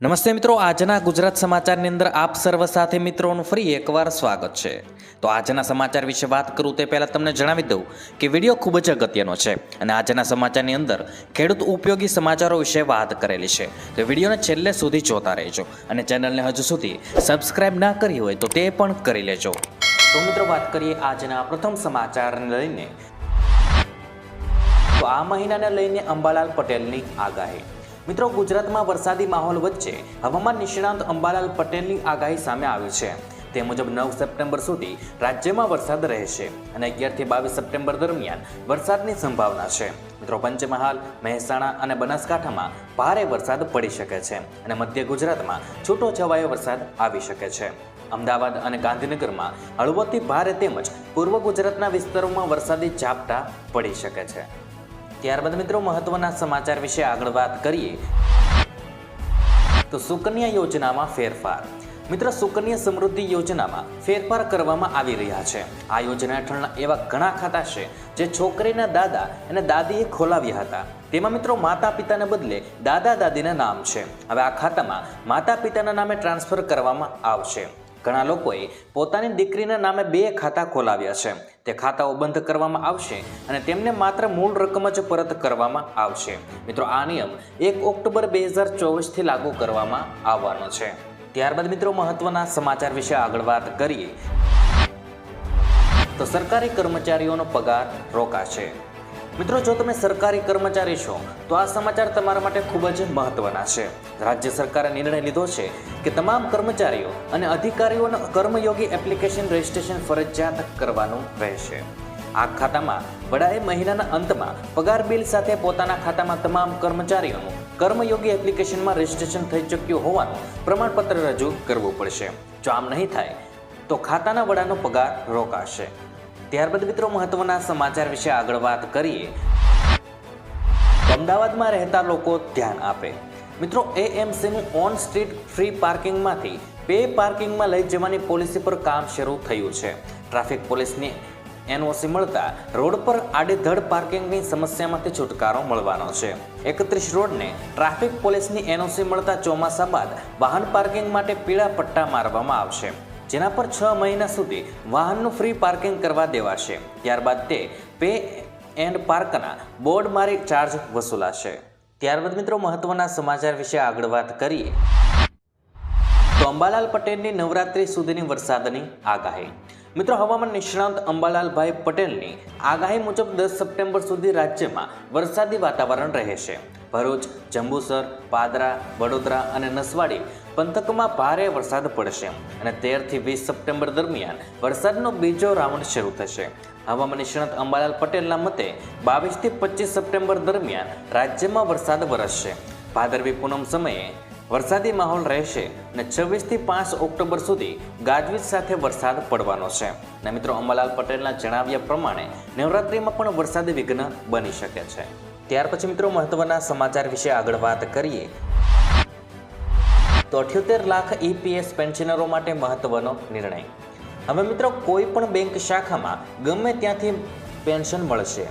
નમસ્તે મિત્રો, આજના ગુજરાત સમાચારની અંદર આપ સર્વ સાથે મિત્રોનું ફરી એકવાર સ્વાગત છે। તો આજના સમાચાર વિશે વાત કરું તે પહેલાં તમને જણાવી દઉં કે વિડીયો ખૂબ જ અગત્યનો છે અને આજના સમાચારની અંદર ખેડૂત ઉપયોગી સમાચારો વિશે વાત કરેલી છે। તો વિડીયોને છેલ્લે સુધી જોતા રહેજો અને ચેનલને હજુ સુધી સબસ્ક્રાઇબ ના કરી હોય તો તે પણ કરી લેજો। તો મિત્રો વાત કરીએ આજના પ્રથમ સમાચારને લઈને। તો આ મહિનાને લઈને અંબાલાલ પટેલની આગાહી। મિત્રો, ગુજરાતમાં વરસાદી માહોલ વચ્ચે હવામાન નિષ્ણાંત અંબાલાલ પટેલની આગાહી સામે આવી છે। તે મુજબ 9 સપ્ટેમ્બર સુધી રાજ્યમાં વરસાદ રહેશે અને 11 થી 22 સપ્ટેમ્બર દરમિયાન વરસાદની સંભાવના છે। મિત્રો, પંચમહાલ, મહેસાણા અને બનાસકાંઠામાં ભારે વરસાદ પડી શકે છે અને મધ્ય ગુજરાતમાં છૂટોછવાયો વરસાદ આવી શકે છે। અમદાવાદ અને ગાંધીનગરમાં હળવોથી ભારે તેમજ પૂર્વ ગુજરાતના વિસ્તારોમાં વરસાદી ઝાપટા પડી શકે છે। ત્યારબાદ મિત્રો મહત્વના સમાચાર વિશે આગળ વાત કરીએ તો સુકન્યા યોજનામાં ફેરફાર। મિત્રો, સુકન્યા સમૃદ્ધિ યોજનામાં ફેરફાર કરવામાં આવી રહ્યા છે। આ યોજના હેઠળના એવા ઘણા ખાતા છે જે છોકરીના દાદા અને દાદીએ ખોલાવ્યા હતા। તેમાં મિત્રો માતા પિતાને બદલે દાદા દાદીના નામ છે। હવે આ ખાતામાં માતા પિતાના નામે ટ્રાન્સફર કરવામાં આવશે। ઘણા લોકોએ પોતાની દીકરીના નામે 2 ખાતા ખોલાવ્યા છે। તે ખાતાઓ બંધ કરવામાં આવશે અને તેમને માત્ર મૂળ રકમ જ પરત કરવામાં આવશે। મિત્રો, આ નિયમ 1 ઓક્ટોબર 2024 થી લાગુ કરવામાં આવવાનો છે। ત્યારબાદ મિત્રો મહત્વના સમાચાર વિશે આગળ વાત કરીએ તો સરકારી કર્મચારીઓનો પગાર રોકાશે। મિત્રો, જો તમે સરકારી કર્મચારી છો તો આ સમાચાર તમારા માટે ખૂબ જ મહત્વના છે। રાજ્ય સરકારે નિર્ણય લીધો છે કે તમામ કર્મચારીઓ અને અધિકારીઓને કર્મયોગી એપ્લિકેશન રજિસ્ટ્રેશન ફરજિયાત કરવાનું રહેશે। આ ખાતામાં વડાએ મહિનાના અંતમાં પગાર બિલ સાથે પોતાના ખાતામાં તમામ કર્મચારીઓનું કર્મયોગી એપ્લિકેશનમાં રજિસ્ટ્રેશન થઈ ચૂક્યું હોવાનું પ્રમાણપત્ર રજૂ કરવું પડશે। જો આમ નહીં થાય તો ખાતાના વડાનો પગાર રોકાશે। ત્યારબાદ મિત્રો મહત્વના સમાચાર વિશે આગળ વાત કરીએ અમદાવાદમાં રહેતા લોકો ધ્યાન આપે। મિત્રો, એએમસીનું ઓન સ્ટ્રીટ ફ્રી પાર્કિંગમાંથી પે પાર્કિંગમાં લઈ જવાની પોલિસી પર કામ શરૂ થયું છે। ટ્રાફિક પોલીસની એનઓસી મળતા રોડ પર આડેધડ પાર્કિંગની સમસ્યામાંથી છુટકારો મળવાનો છે। 31 રોડને ટ્રાફિક પોલીસની એનઓસી મળતા ચોમાસા બાદ વાહન પાર્કિંગ માટે પીળા પટ્ટા મારવામાં આવશે, જેના પર 6 મહિના સુધી વાહનનું ફ્રી પાર્કિંગ કરવા દેવાશે। ત્યારબાદ તે પે એન્ડ પાર્કના બોર્ડ મારી ચાર્જ વસૂલાશે। ત્યારબાદ મિત્રો મહત્વના સમાચાર વિશે આગળ વાત કરીએ તો અંબાલાલ પટેલની નવરાત્રી સુધીની વરસાદની આગાહી। મિત્રો, હવામાન નિષ્ણાંત અંબાલાલભાઈ પટેલની આગાહી મુજબ 10 સપ્ટેમ્બર સુધી રાજ્યમાં વરસાદી વાતાવરણ રહેશે। ભરૂચ, જંબુસર, પાદરા, વડોદરા અને નસવાડી પંથકમાં ભારે વરસાદ પડશે અને 13 થી 20 સપ્ટેમ્બર દરમિયાન વરસાદનો બીજો રાઉન્ડ શરૂ થશે। હવામાન નિષ્ણાત અંબાલાલ પટેલના મતે 22 થી 25 સપ્ટેમ્બર દરમિયાન રાજ્યમાં વરસાદ વરસશે। ભાદરવી પૂનમ સમયે વરસાદી માહોલ રહેશે અને 26 થી 5 ઓક્ટોબર સુધી ગાજવીજ સાથે વરસાદ પડવાનો છે। અને મિત્રો અંબાલાલ પટેલના જણાવ્યા પ્રમાણે નવરાત્રિમાં પણ વરસાદી વિઘ્ન બની શકે છે। ત્યાર પછી મિત્રો મહત્વના સમાચાર વિશે આગળ વાત કરીએ તો 78 લાખ ઈપીએસ પેન્શનરો માટે મહત્વનો નિર્ણય। હવે મિત્રો કોઈ પણ બેંક શાખામાં ગમે ત્યાંથી પેન્શન મળશે।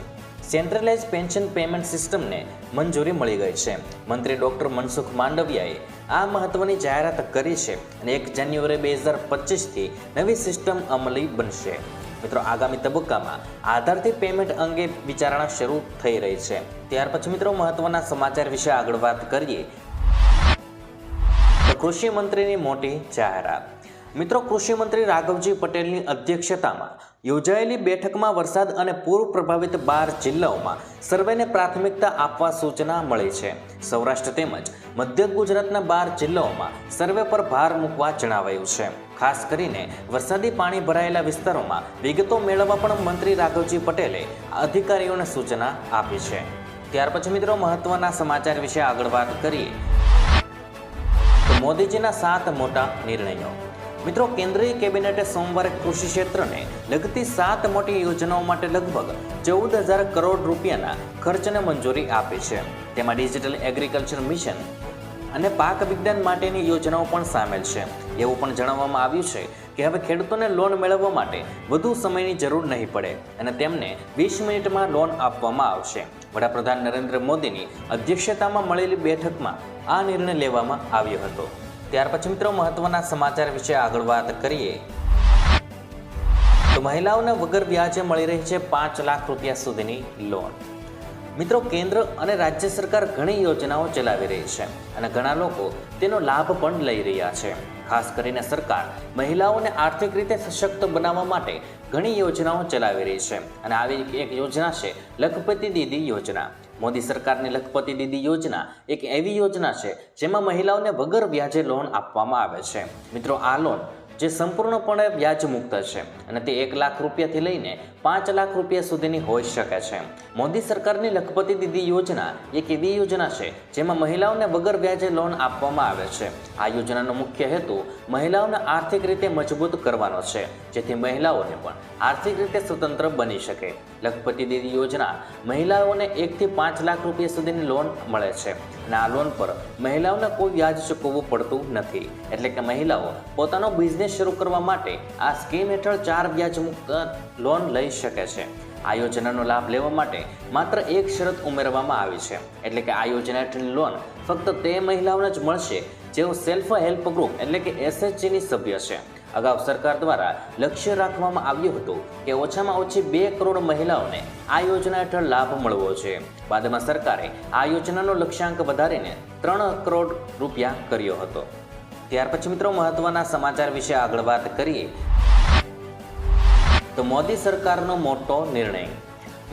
સેન્ટ્રલાઇઝ પેન્શન પેમેન્ટ સિસ્ટમને મંજૂરી મળી ગઈ છે। મંત્રી ડોક્ટર મનસુખ માંડવિયાએ આ મહત્વની જાહેરાત કરી છે અને 1 જાન્યુઆરી 2025 થી નવી સિસ્ટમ અમલી બનશે। મિત્રો, આગામી તબક્કામાં આધારથી પેમેન્ટ અંગે વિચારણા શરૂ થઈ રહી છે। ત્યાર પછી મિત્રો મહત્વના સમાચાર વિશે આગળ વાત કરીએ તો કૃષિ મંત્રીની મોટી જાહેરાત। મિત્રો, કૃષિ મંત્રી રાઘવજી પટેલની અધ્યક્ષતામાં યોજાયેલી બેઠકમાં વરસાદ અને પૂર પ્રભાવિત 12 જિલ્લાઓમાં સર્વેને પ્રાથમિકતા આપવા સૂચના મળી છે। સૌરાષ્ટ્ર તેમજ મધ્ય ગુજરાતના 12 જિલ્લાઓમાં સર્વે પર ભાર મૂકવા જણાવાયું છે। ખાસ કરીને વરસાદી પાણી ભરાયેલા વિસ્તારોમાં વિગતો મેળવવા પણ મંત્રી રાઘવજી પટેલે અધિકારીઓને સૂચના આપી છે। ત્યાર પછી મિત્રો મહત્વના સમાચાર વિશે આગળ વાત કરીએ તો મોદીજીના 7 મોટા નિર્ણયો। મિત્રો, કેન્દ્રીય કેબિનેટે સોમવારે કૃષિ ક્ષેત્રને લગતી 7 મોટી યોજનાઓ માટે લગભગ 14,000 કરોડ રૂપિયાના ખર્ચને મંજૂરી આપી છે। તેમાં ડિજિટલ એગ્રીકલ્ચર મિશન અને પાક વિજ્ઞાન માટેની યોજનાઓ પણ સામેલ છે। એવું પણ જણાવવામાં આવ્યું છે કે હવે ખેડૂતોને લોન મેળવવા માટે વધુ સમયની જરૂર નહીં પડે અને તેમને 20 મિનિટમાં લોન આપવામાં આવશે। વડાપ્રધાન નરેન્દ્ર મોદીની અધ્યક્ષતામાં મળેલી બેઠકમાં આ નિર્ણય લેવામાં આવ્યો હતો. ત્યાર પછી મિત્રો મહત્વના સમાચાર વિશે આગળ વાત કરીએ તો મહિલાઓને વગર વ્યાજે મળી રહી છે 5 લાખ રૂપિયા સુધીની લોન. મિત્રો કેન્દ્ર અને રાજ્ય સરકાર ઘણી યોજનાઓ ચલાવી રહી છે અને ઘણા લોકો તેનો લાભ પણ લઈ રહ્યા છે. ખાસ કરીને સરકાર મહિલાઓને આર્થિક રીતે સશક્ત બનાવવા માટે ઘણી યોજનાઓ ચલાવી રહી છે અને આવી એક યોજના છે લખપતિ દીદી યોજના. મોદી સરકારની લખપતિ દીદી યોજના એક એવી યોજના છે જેમાં મહિલાઓને વગર વ્યાજે લોન આપવામાં આવે છે. મિત્રો આ લોન જે સંપૂર્ણપણે વ્યાજ મુક્ત છે અને તે 1 લાખ રૂપિયાથી લઈને 5 લાખ રૂપિયા સુધીની હોઈ શકે છે. મોદી સરકારની લખપતિ દીદી યોજના એક એવી યોજના છે જેમાં મહિલાઓને વગર વ્યાજે લોન આપવામાં આવે છે. આ યોજનાનો મુખ્ય હેતુ મહિલાઓને આર્થિક રીતે મજબૂત કરવાનો છે જેથી મહિલાઓને પણ આર્થિક રીતે સ્વતંત્ર બની શકે. લખપતિ દીદી યોજના મહિલાઓને 1 થી 5 લાખ રૂપિયા સુધીની લોન મળે છે અને આ લોન પર મહિલાઓને કોઈ વ્યાજ ચૂકવવું પડતું નથી. એટલે કે મહિલાઓ પોતાનો બિઝનેસ શરૂ કરવા માટે આ સ્કીમ હેઠળ 4 વ્યાજ મુક્ત લોન લઈ શકે છે. આ યોજનાનો લાભ લેવા માટે માત્ર એક શરત ઉમેરવામાં આવી છે, એટલે કે આ યોજના હેઠળની લોન ફક્ત તે મહિલાઓને જ મળશે જેઓ સેલ્ફ હેલ્પ ગ્રુપ એટલે કે SHGની સભ્ય છે. અગાઉ સરકાર દ્વારા લક્ષ્ય રાખવામાં આવ્યું હતું કે ઓછામાં ઓછી 2 કરોડ મહિલાઓને આ યોજના હેઠળ લાભ મળવો છે. બાદમાં સરકારે આ યોજનાનો લક્ષ્યાંક વધારીને 3 કરોડ રૂપિયા કર્યો હતો. ત્યાર પછી મિત્રો મહત્વના સમાચાર વિશે આગળ વાત કરીએ તો મોદી સરકારનો મોટો નિર્ણય.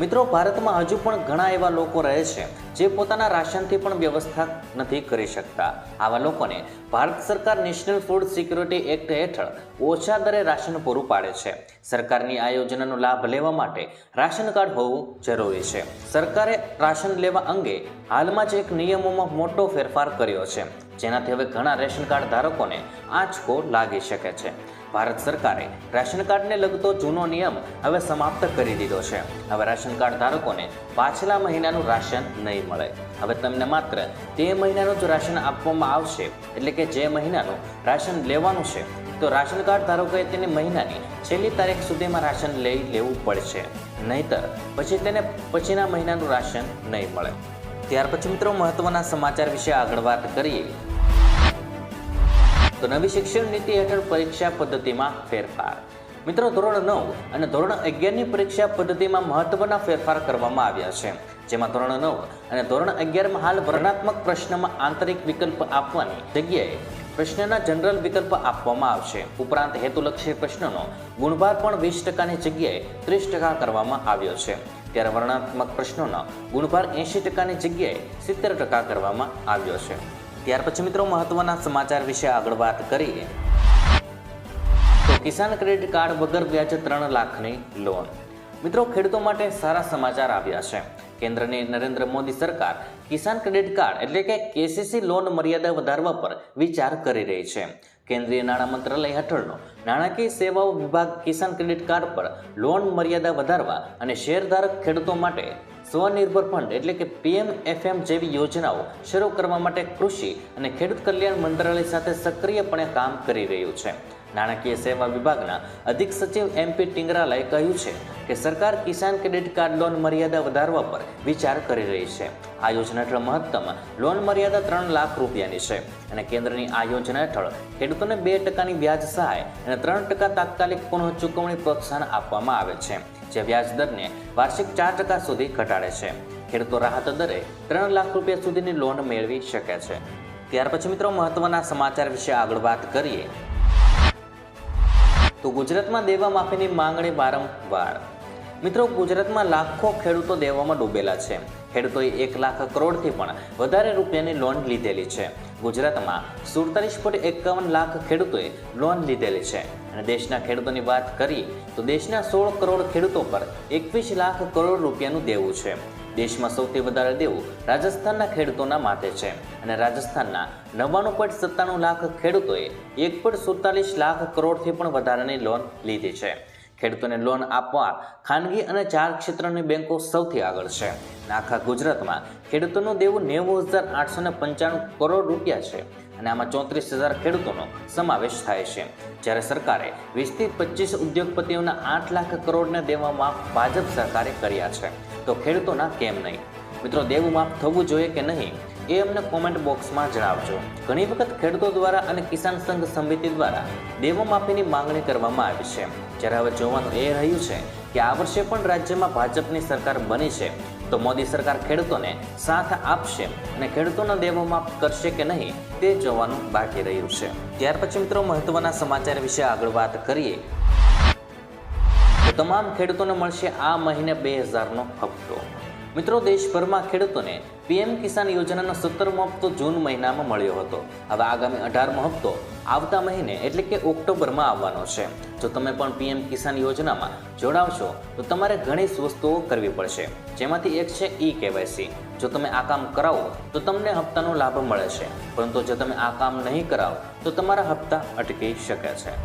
મિત્રો ભારતમાં હજુ પણ ઘણા એવા લોકો રહે છે જે પોતાના રાશનથી પણ વ્યવસ્થા નથી કરી શકતા. આવા લોકોને ભારત સરકાર નેશનલ ફૂડ સિક્યુરિટી એક્ટ હેઠળ ઓછા દરે રાશન પૂરું પાડે છે. સરકારની આ યોજનાનો લાભ લેવા માટે રાશન કાર્ડ હોવું જરૂરી છે. સરકારે રાશન લેવા અંગે હાલમાં જ એક નિયમોમાં મોટો ફેરફાર કર્યો છે જેનાથી હવે ઘણા રેશન કાર્ડ ધારકોને આંચકો લાગી શકે છે. ભારત સરકારે રાશન કાર્ડને લગતો જૂનો નિયમ હવે સમાપ્ત કરી દીધો છે. હવે રાશન કાર્ડ ધારકોને પાછલા મહિનાનું રાશન નહીં મળે. હવે તમને માત્ર તે મહિનાનું જ રાશન આપવામાં આવશે. એટલે કે જે મહિનાનું રાશન લેવાનું છે તો રાશન કાર્ડ ધારકોએ તેને મહિનાની છેલ્લી તારીખ સુધીમાં રાશન લઈ લેવું પડશે, નહીતર પછી તેને પછીના મહિનાનું રાશન નહીં મળે. ત્યાર પછી મિત્રો મહત્વના સમાચાર વિશે આગળ વાત કરીએ તો નવી શિક્ષણ નીતિ હેઠળ પરીક્ષા પદ્ધતિમાં ફેરફાર. મિત્રો ધોરણ 9 અને ધોરણ 11ની પરીક્ષા પદ્ધતિમાં મહત્વના ફેરફાર કરવામાં આવ્યા છે, જેમાં ધોરણ 9 અને ધોરણ 11માં હાલ વર્ણનાત્મક પ્રશ્નમાં આંતરિક વિકલ્પ આપવાની જગ્યાએ પ્રશ્નના જનરલ વિકલ્પ આપવામાં આવશે. ઉપરાંત હેતુલક્ષી પ્રશ્નનો ગુણભાર પણ 20%ની જગ્યાએ 30% કરવામાં આવ્યો છે. ત્યારે વર્ણનાત્મક પ્રશ્નોનો ગુણભાર 80%ની જગ્યાએ 70% કરવામાં આવ્યો છે. ત્યાર પછી મિત્રો મહત્વના સમાચાર વિશે આગળ વાત કરીએ તો કિસાન ક્રેડિટ કાર્ડ વગર વ્યાજે 3 લાખની લોન. મિત્રો ખેડૂતો માટે સારા સમાચાર આવ્યા છે. કેન્દ્રની નરેન્દ્ર મોદી સરકાર કિસાન ક્રેડિટ કાર્ડ એટલે કે KCC લોન મર્યાદા વધારવા પર વિચાર કરી રહી છે. કેન્દ્રીય નાણાં મંત્રાલય હેઠળનો નાણાકીય સેવાઓ વિભાગ કિસાન ક્રેડિટ કાર્ડ પર લોન મર્યાદા વધારવા અને શેરધારક ખેડૂતો માટે સ્વનિર્ભર ફંડ એટલે કે PMFM જેવી યોજનાઓ શરૂ કરવા માટે કૃષિ અને ખેડૂત કલ્યાણ મંત્રાલય સાથે સક્રિયપણે કામ કરી રહ્યું છે. નાણાકીય સેવા વિભાગના અધિક સચિવ MP ટિંગરાલાએ કહ્યું છે કે સરકાર કિસાન ક્રેડિટ કાર્ડ લોન મર્યાદા વધારવા પર વિચાર કરી રહી છે. આ યોજના હેઠળ મહત્તમ લોન મર્યાદા 3 લાખ રૂપિયાની છે અને કેન્દ્રની આ યોજના હેઠળ ખેડૂતોને 2%ની વ્યાજ સહાય અને 3% તાત્કાલિક પુનઃ ચૂકવણી પ્રોત્સાહન આપવામાં આવે છે, જે વ્યાજ દરને વાર્ષિક 4% સુધી ઘટાડે છે. ખેડૂતો રાહત દરે 3 લાખ રૂપિયા સુધીની લોન મેળવી શકે છે. ત્યાર પછી મિત્રો મહત્વના સમાચાર વિશે આગળ વાત કરીએ તો ગુજરાતમાં દેવા માફીની માંગણી વારંવાર. મિત્રો ગુજરાતમાં લાખો ખેડૂતો દેવામાં ડૂબેલા છે. ખેડૂતોએ 1 લાખ કરોડથી પણ વધારે રૂપિયાની લોન લીધેલી છે. ગુજરાતમાં 47.51 લાખ ખેડૂતોએ લોન લીધેલી છે અને દેશના ખેડૂતોની વાત કરીએ તો દેશના 16 કરોડ ખેડૂતો પર 21 લાખ કરોડ રૂપિયાનું દેવું છે. દેશમાં સૌથી વધારે દેવું રાજસ્થાનના ખેડૂતોના માથે છે અને રાજસ્થાનના 99.97 લાખ ખેડૂતોએ 1.47 લાખ કરોડથી પણ વધારાની લોન લીધી છે. ખેડૂતોને લોન આપવા ખાનગી અને 4 ક્ષેત્રની બેંકો સૌથી આગળ છે. આખા ગુજરાતમાં ખેડૂતોનું દેવું 90,895 કરોડ રૂપિયા છે અને આમાં 34,000 ખેડૂતોનો સમાવેશ થાય છે. જ્યારે સરકારે 20 થી 25 ઉદ્યોગપતિઓના 8 લાખ કરોડના દેવા માફ ભાજપ સરકારે કર્યા છે, તો ખેડૂતોના કેમ નહીં? મિત્રો દેવું માફ થવું જોઈએ કે નહીં એ અમને કોમેન્ટ બોક્સમાં જણાવજો. ઘણી વખત ખેડૂતો દ્વારા અને કિસાન સંઘ સમિતિ દ્વારા દેવા માફીની માંગણી કરવામાં આવી છે. જ્યારે હવે જોવાનું એ રહ્યું છે કે આ વર્ષે પણ રાજ્યમાં ભાજપની સરકાર બની છે તો મોદી સરકાર ખેડૂતોને સાથ આપશે અને ખેડૂતોના દેવા માફ કરશે કે નહીં તે જોવાનું બાકી રહ્યું છે. ત્યાર પછી મિત્રો મહત્વના સમાચાર વિશે આગળ વાત કરીએ તો તમામ ખેડૂતોને મળશે આ મહિને 2000નો હપ્તો. મિત્રો દેશભરમાં ખેડૂતોને પીએમ કિસાન યોજનાનો 17મો હપ્તો જૂન મહિનામાં મળ્યો હતો. હવે આગામી 18મો હપ્તો આવતા મહિને એટલે કે ઓક્ટોબરમાં આવવાનો છે. જો તમે પણ પીએમ કિસાન યોજનામાં જોડાવશો તો તમારે ઘણી વસ્તુઓ કરવી પડશે, જેમાંથી એક છે KYC. જો તમે આ કામ કરાવો તો તમને હપ્તાનો લાભ મળે છે, પરંતુ જો તમે આ કામ નહીં કરાવો તો તમારા હપ્તા અટકી શકે છે.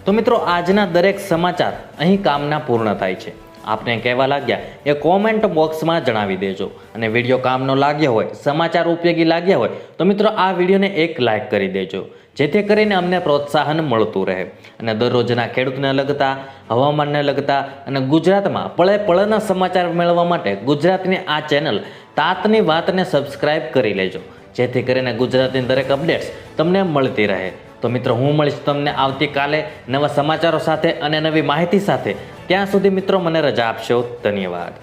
તો મિત્રો આજના દરેક સમાચાર અહીં કામના પૂર્ણ થાય છે. આપને કહેવા લાગ્યા એ કોમેન્ટ બોક્સમાં જણાવી દેજો. અને વિડીયો કામનો લાગ્યો હોય, સમાચાર ઉપયોગી લાગ્યા હોય તો મિત્રો આ વિડીયોને એક લાઈક કરી દેજો, જેથી કરીને અમને પ્રોત્સાહન મળતું રહે અને દરરોજના ખેડૂતને લગતા, હવામાનને લગતા અને ગુજરાતમાં પળે પળના સમાચાર મેળવવા માટે ગુજરાતની આ ચેનલ તાતની વાતને સબસ્ક્રાઇબ કરી લેજો, જેથી કરીને ગુજરાતની દરેક અપડેટ્સ તમને મળતી રહે. તો મિત્રો હું મળીશ તમને આવતીકાલે નવા સમાચારો સાથે અને નવી માહિતી સાથે. ત્યાં સુધી મિત્રો મને રજા આપશો. ધન્યવાદ.